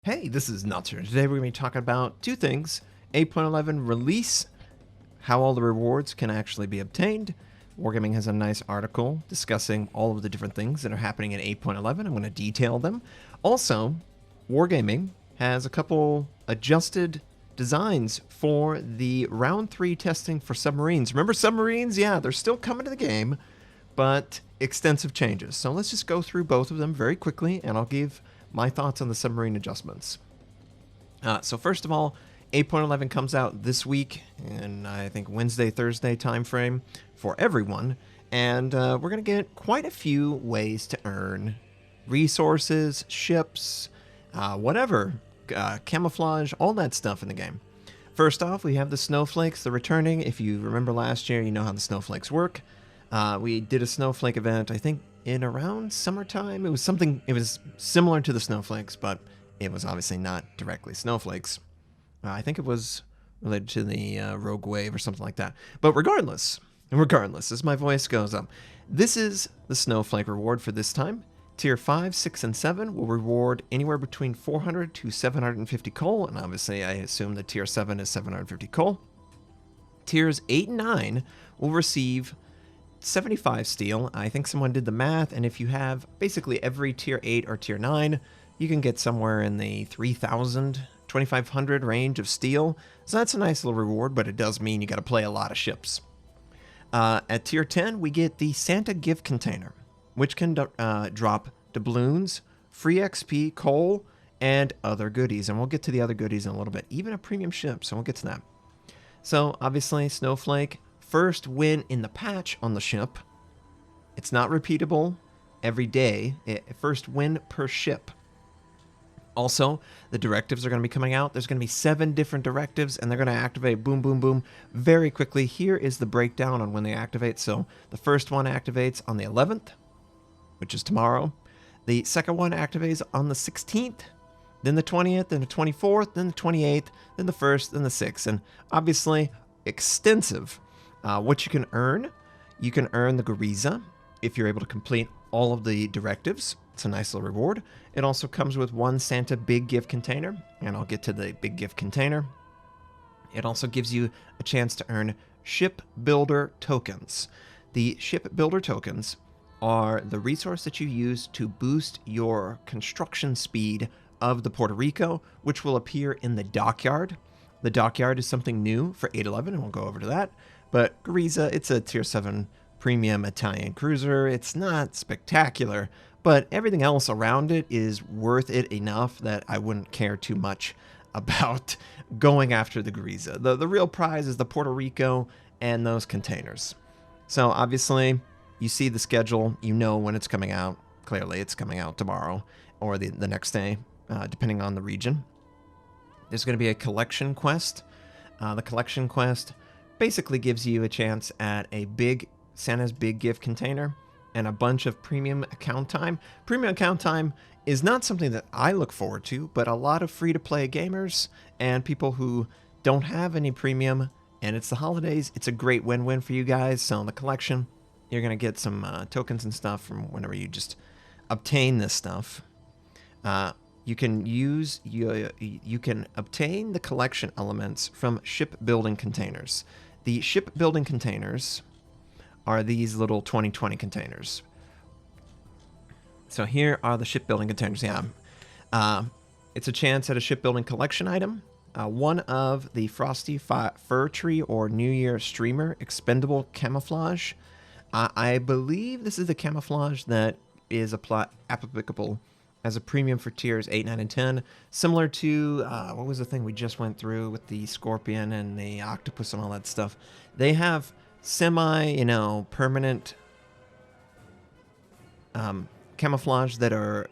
Hey, this is Notser. Today we're going to be talking about two things. 8.11 release, how all the rewards can actually be obtained. Wargaming has a nice article discussing all of the different things that are happening in 8.11. I'm going to detail them. Also, Wargaming has a couple adjusted designs for the round 3 testing for submarines. Remember submarines? Yeah, they're still coming to the game, but extensive changes. So let's just go through both of them very quickly, and I'll give my thoughts on the submarine adjustments. So first of all, 8.11 comes out this week, in I think Wednesday, Thursday time frame for everyone, and we're going to get quite a few ways to earn resources, ships, whatever, camouflage, all that stuff in the game. First off, we have the snowflakes. They're returning. If you remember last year, you know how the snowflakes work. We did a snowflake event, I think, in around summertime. It was similar to the snowflakes, but it was obviously not directly snowflakes. I think it was related to the rogue wave or something like that. But regardless, as my voice goes up, this is the snowflake reward for this time. Tier 5, 6, and 7 will reward anywhere between 400 to 750 coal, and obviously I assume that Tier 7 is 750 coal. Tiers 8 and 9 will receive 75 steel. I think someone did the math, and if you have basically every tier 8 or tier 9, you can get somewhere in the 3,000, 2,500 range of steel. So that's a nice little reward, but it does mean you got to play a lot of ships. At tier 10, we get the Santa gift container, which can drop doubloons, free XP, coal, and other goodies. And we'll get to the other goodies in a little bit. Even a premium ship, so we'll get to that. So obviously, Snowflake, first win in the patch on the ship. It's not repeatable every day. First win per ship. Also, the directives are going to be coming out. There's going to be 7 different directives, and they're going to activate boom, boom, boom very quickly. Here is the breakdown on when they activate. So the first one activates on the 11th, which is tomorrow. The second one activates on the 16th, then the 20th, then the 24th, then the 28th, then the 1st, then the 6th. And obviously, extensive. What you can earn the Gariza if you're able to complete all of the directives. It's a nice little reward. It also comes with 1 Santa big gift container, and I'll get to the big gift container. It also gives you a chance to earn ship builder tokens. The ship builder tokens are the resource that you use to boost your construction speed of the Puerto Rico, which will appear in the dockyard. The dockyard is something new for 8.11, and we'll go over to that. But Gariza, it's a tier 7 premium Italian cruiser. It's not spectacular, but everything else around it is worth it enough that I wouldn't care too much about going after the Gariza. The real prize is the Puerto Rico and those containers. So obviously, you see the schedule, you know when it's coming out. Clearly, it's coming out tomorrow or the next day, depending on the region. There's going to be a collection quest. The collection quest basically gives you a chance at a Santa's big gift container and a bunch of premium account time. Premium account time is not something that I look forward to, but a lot of free-to-play gamers and people who don't have any premium, and it's the holidays, it's a great win-win for you guys. So in the collection, you're going to get some tokens and stuff from whenever you just obtain this stuff. You can obtain the collection elements from shipbuilding containers. The shipbuilding containers are these little 2020 containers. So here are the shipbuilding containers. Yeah, it's a chance at a shipbuilding collection item. One of the Frosty Fir Tree or New Year Streamer expendable camouflage. I believe this is the camouflage that is applicable as a premium for tiers 8, 9, and 10. Similar to, what was the thing we just went through with the scorpion and the octopus and all that stuff. They have permanent camouflage that are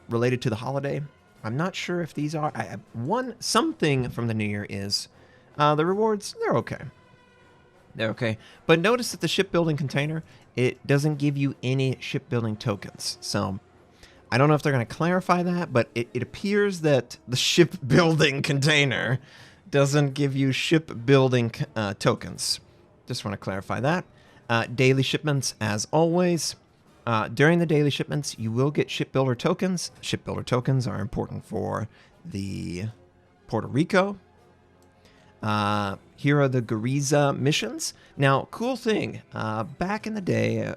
related to the holiday. I'm not sure if these are. Something from the New Year is. The rewards, they're okay. They're okay. But notice that the shipbuilding container, it doesn't give you any shipbuilding tokens. So I don't know if they're going to clarify that, but it appears that the shipbuilding container doesn't give you shipbuilding tokens. Just want to clarify that. Daily shipments, as always. During the daily shipments, you will get shipbuilder tokens. Shipbuilder tokens are important for the Puerto Rico. Here are the Gariza missions. Now, cool thing, back in the day,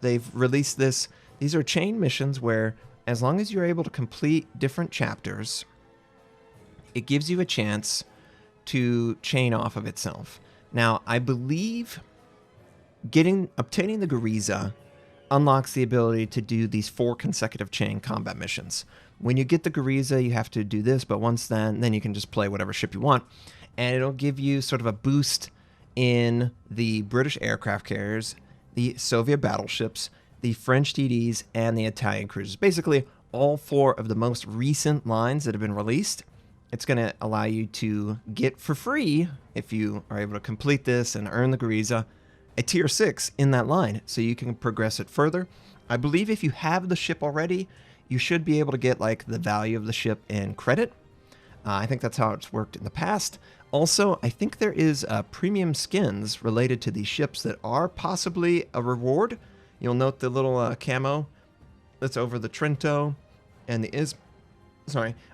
they've released this. These are chain missions where, as long as you're able to complete different chapters, it gives you a chance to chain off of itself. Now, I believe obtaining the Gariza unlocks the ability to do these 4 consecutive chain combat missions. When you get the Gariza, you have to do this, but once then you can just play whatever ship you want. And it'll give you sort of a boost in the British aircraft carriers, the Soviet battleships, the French TDs, and the Italian cruisers. Basically, all 4 of the most recent lines that have been released. It's going to allow you to get for free, if you are able to complete this and earn the Gariza, a tier 6 in that line, so you can progress it further. I believe if you have the ship already, you should be able to get like the value of the ship in credit. I think that's how it's worked in the past. Also, I think there is premium skins related to these ships that are possibly a reward. You'll note the little camo that's over the Trento and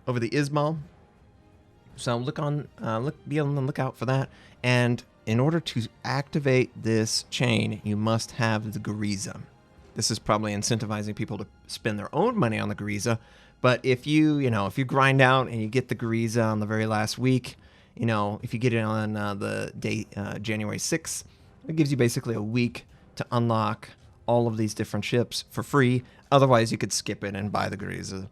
over the Ismal. So be on the lookout for that. And in order to activate this chain, you must have the Gariza. This is probably incentivizing people to spend their own money on the Gariza. But if you grind out and you get the Gariza on the very last week, if you get it on the day January 6th, it gives you basically a week to unlock all of these different ships for free. Otherwise, you could skip it and buy the Gariza.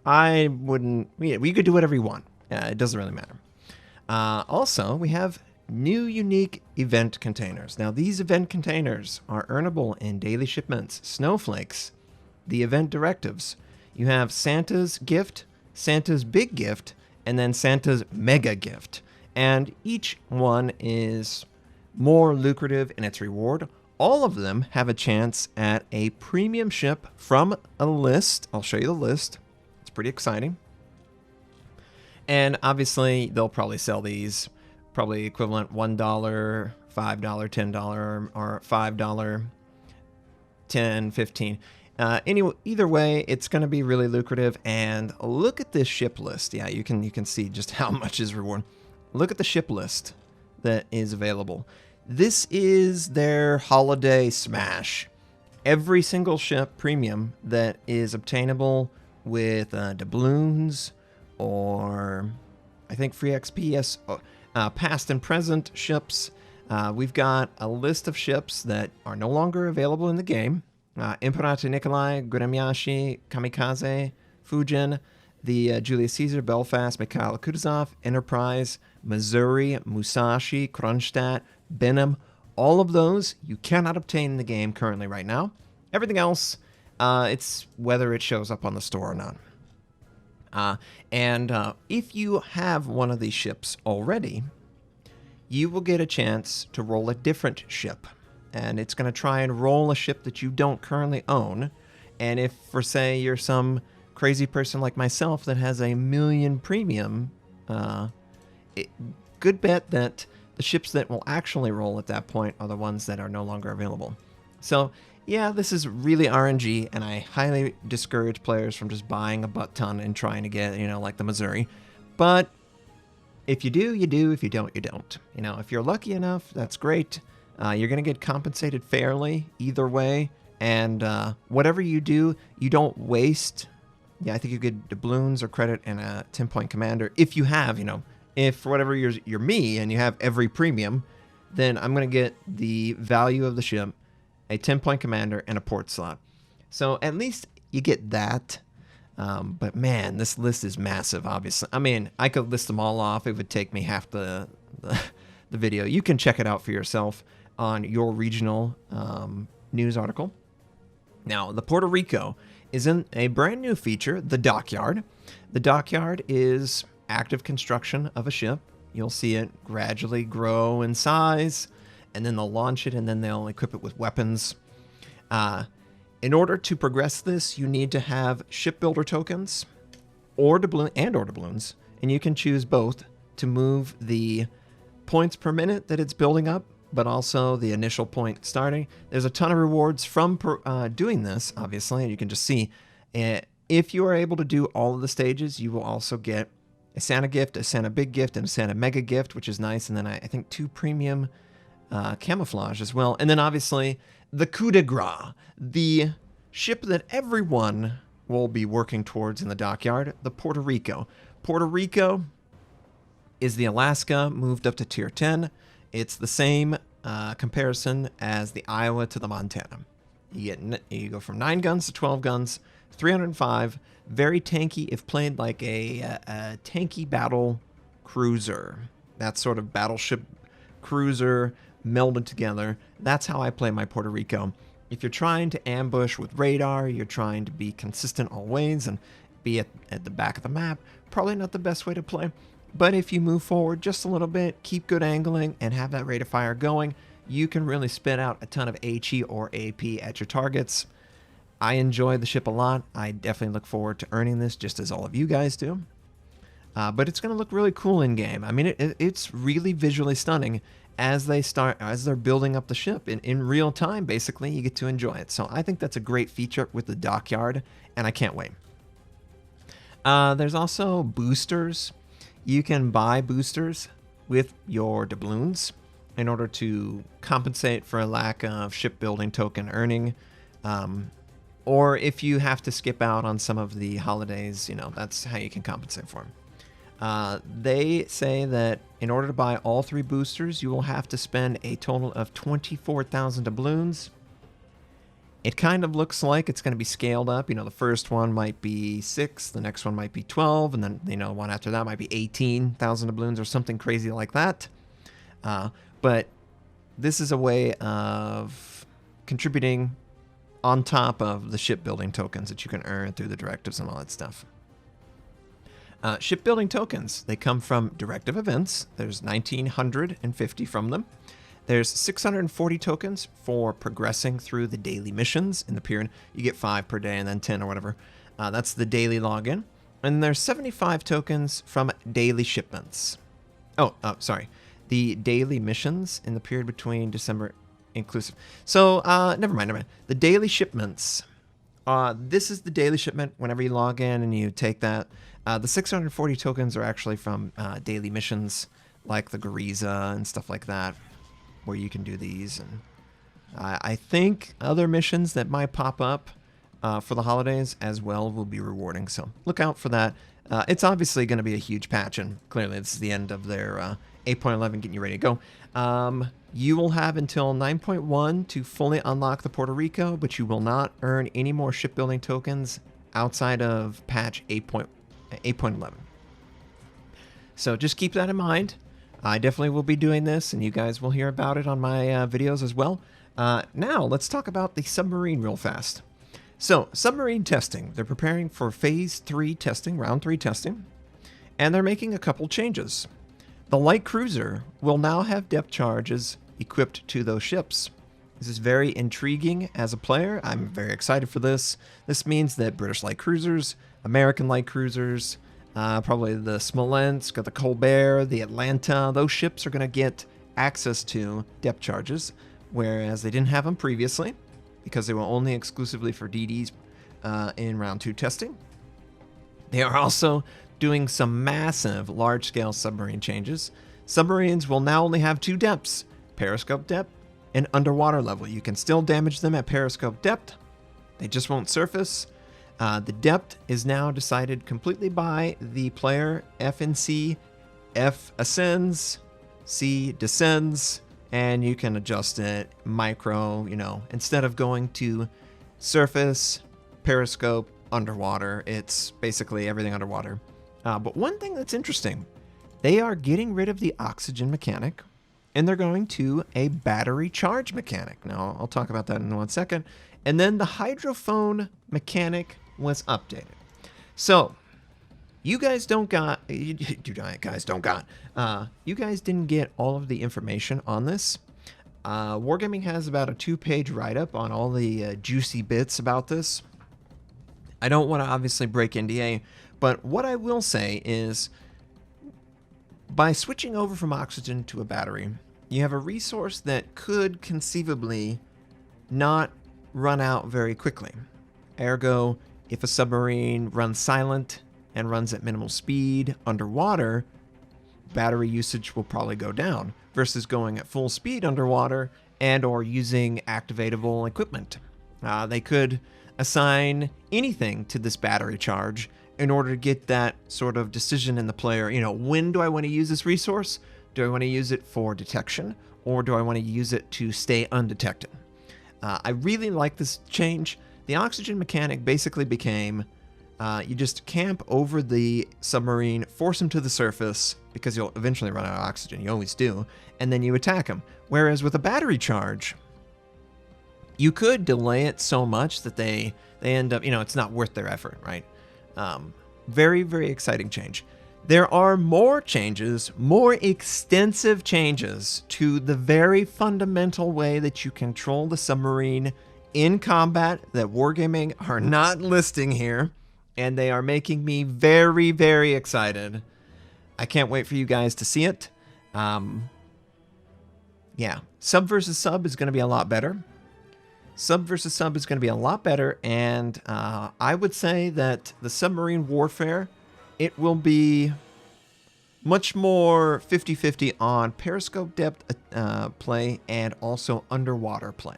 I wouldn't. We could do whatever you want. It doesn't really matter. Also, we have new unique event containers. Now, these event containers are earnable in daily shipments, snowflakes, the event directives. You have Santa's gift, Santa's big gift, and then Santa's mega gift. And each one is more lucrative in its reward. All of them have a chance at a premium ship from a list. I'll show you the list. It's pretty exciting. And obviously, they'll probably sell these probably equivalent $1, $5, $10, or $5, $10, $15. Either way, it's going to be really lucrative. And look at this ship list. Yeah, you can see just how much is reward. Look at the ship list that is available. This is their holiday smash. Every single ship premium that is obtainable with doubloons or I think free XP, yes, past and present ships. We've got a list of ships that are no longer available in the game. Imperator Nikolai, Gremyashi, Kamikaze, Fujin, the Julius Caesar, Belfast, Mikhail Kutuzov, Enterprise, Missouri, Musashi, Kronstadt, Benham. All of those you cannot obtain in the game currently right now. Everything else, it's whether it shows up on the store or not. If you have one of these ships already, you will get a chance to roll a different ship. And it's going to try and roll a ship that you don't currently own. And if, for say, you're some crazy person like myself that has 1 million premium, good bet that the ships that will actually roll at that point are the ones that are no longer available. So, yeah, this is really RNG, and I highly discourage players from just buying a butt ton and trying to get, like the Missouri. But if you do, you do. If you don't, you don't. If you're lucky enough, that's great. You're going to get compensated fairly either way. And whatever you do, you don't waste. Yeah, I think you get doubloons or credit and a 10-point commander. If you have, if for whatever you're me and you have every premium, then I'm going to get the value of the ship, a 10-point commander, and a port slot. So at least you get that. But man, this list is massive, obviously. I mean, I could list them all off. It would take me half the video. You can check it out for yourself on your regional news article. Now, the Puerto Rico is in a brand new feature, the Dockyard. The Dockyard is active construction of a ship. You'll see it gradually grow in size, and then they'll launch it, and then they'll equip it with weapons. In order to progress this, you need to have shipbuilder tokens or doubloons, and you can choose both to move the points per minute that it's building up but also the initial point starting. There's a ton of rewards from doing this, obviously, and you can just see if you are able to do all of the stages, you will also get a Santa gift, a Santa big gift, and a Santa mega gift, which is nice, and then I think 2 premium camouflage as well. And then obviously the coup de grace, the ship that everyone will be working towards in the dockyard, the Puerto Rico. Puerto Rico is the Alaska moved up to tier 10. It's the same comparison as the Iowa to the Montana. You go from 9 guns to 12 guns, 305, very tanky if played like a tanky battle cruiser. That sort of battleship cruiser melded together. That's how I play my Puerto Rico. If you're trying to ambush with radar, you're trying to be consistent always and be at the back of the map, probably not the best way to play. But if you move forward just a little bit, keep good angling, and have that rate of fire going, you can really spit out a ton of HE or AP at your targets. I enjoy the ship a lot. I definitely look forward to earning this, just as all of you guys do. But it's going to look really cool in game. I mean, it's really visually stunning as they're building up the ship in real time. Basically, you get to enjoy it. So I think that's a great feature with the dockyard, and I can't wait. There's also boosters. You can buy boosters with your doubloons in order to compensate for a lack of shipbuilding token earning. Or if you have to skip out on some of the holidays, that's how you can compensate for them. They say that in order to buy all 3 boosters, you will have to spend a total of 24,000 doubloons. It kind of looks like it's going to be scaled up. The first one might be 6, the next one might be 12, and then, the one after that might be 18,000 doubloons or something crazy like that. But this is a way of contributing on top of the shipbuilding tokens that you can earn through the directives and all that stuff. Shipbuilding tokens, they come from directive events. There's 1,950 from them. There's 640 tokens for progressing through the daily missions in the period. You get 5 per day and then 10 or whatever. That's the daily login. And there's 75 tokens from daily shipments. Sorry. The daily missions in the period between December inclusive. So, never mind. The daily shipments. This is the daily shipment whenever you log in and you take that. The 640 tokens are actually from daily missions like the Gariza and stuff like that, where you can do these. And I think other missions that might pop up for the holidays as well will be rewarding. So look out for that. It's obviously going to be a huge patch, and clearly this is the end of their 8.11 getting you ready to go. You will have until 9.1 to fully unlock the Puerto Rico, but you will not earn any more shipbuilding tokens outside of patch 8.11. So just keep that in mind. I definitely will be doing this, and you guys will hear about it on my videos as well. Now, let's talk about the submarine real fast. So, submarine testing. They're preparing for Phase 3 testing, Round 3 testing, and they're making a couple changes. The light cruiser will now have depth charges equipped to those ships. This is very intriguing as a player. I'm very excited for this. This means that British light cruisers, American light cruisers, probably the Smolensk, the Colbert, the Atlanta, those ships are going to get access to depth charges, whereas they didn't have them previously because they were only exclusively for DDs in Round 2 testing. They are also doing some massive large-scale submarine changes. Submarines will now only have 2 depths, periscope depth and underwater level. You can still damage them at periscope depth. They just won't surface. The depth is now decided completely by the player. F and C. F ascends, C descends, and you can adjust it micro, instead of going to surface, periscope, underwater. It's basically everything underwater. But one thing that's interesting, they are getting rid of the oxygen mechanic, and they're going to a battery charge mechanic. Now, I'll talk about that in 1 second. And then the hydrophone mechanic was updated. So, you guys didn't get all of the information on this. Wargaming has about a 2-page write-up on all the juicy bits about this. I don't want to obviously break NDA, but what I will say is by switching over from oxygen to a battery, you have a resource that could conceivably not run out very quickly. Ergo, if a submarine runs silent and runs at minimal speed underwater, battery usage will probably go down versus going at full speed underwater and or using activatable equipment. They could assign anything to this battery charge in order to get that sort of decision in the player. You know, when do I want to use this resource? Do I want to use it for detection, or do I want to use it to stay undetected? I really like this change. The oxygen mechanic basically became you just camp over the submarine, force him to the surface, because you'll eventually run out of oxygen. You always do. And then you attack him. Whereas with a battery charge, you could delay it so much that they end up, it's not worth their effort, right? Very, very exciting change. There are more changes, more extensive changes to the very fundamental way that you control the submarine in combat that Wargaming are not listing here, and they are making me very, very excited. I can't wait for you guys to see it. Yeah, sub versus sub is going to be a lot better. Sub versus sub is going to be a lot better, and I would say that the submarine warfare, it will be much more 50-50 on periscope depth play and also underwater play.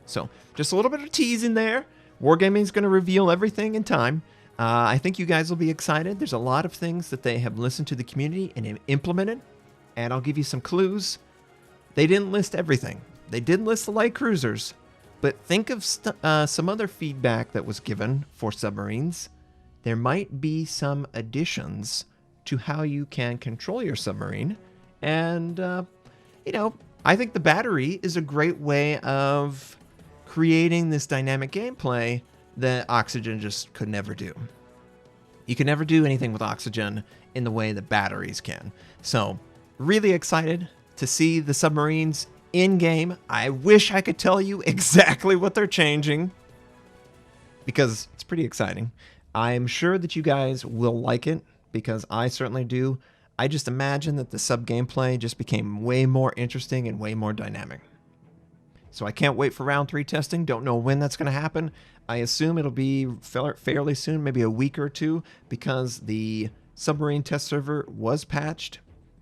So just a little bit of tease in there. Wargaming is going to reveal everything in time. I think you guys will be excited. There's a lot of things that they have listened to the community and implemented, and I'll give you some clues. They didn't list everything. They did list the light cruisers, but think of some other feedback that was given for submarines. There might be some additions to how you can control your submarine. And, I think the battery is a great way of creating this dynamic gameplay that Oxygen just could never do. You can never do anything with Oxygen in the way that batteries can. So, really excited to see the submarines in-game. I wish I could tell you exactly what they're changing, because it's pretty exciting. I'm sure that you guys will like it, because I certainly do. I just imagine that the sub gameplay just became way more interesting and way more dynamic. So I can't wait for round 3 testing. Don't know when that's going to happen. I assume it'll be fairly soon, maybe a week or two, because the submarine test server was patched,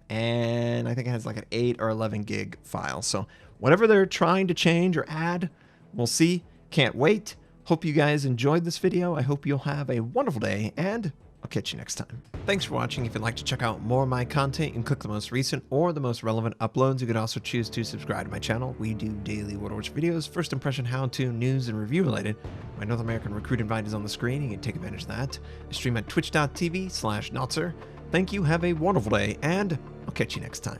and I think it has like an 8 or 11 gig file. So whatever they're trying to change or add, we'll see. Can't wait. Hope you guys enjoyed this video. I hope you'll have a wonderful day, and I'll catch you next time. Thanks for watching. If you'd like to check out more of my content, you can click the most recent or the most relevant uploads. You could also choose to subscribe to my channel. We do daily World War II videos, first impression, how-to, news, and review related. My North American recruit invite is on the screen. You can take advantage of that. I stream at twitch.tv/Notser. Thank you, have a wonderful day, and I'll catch you next time.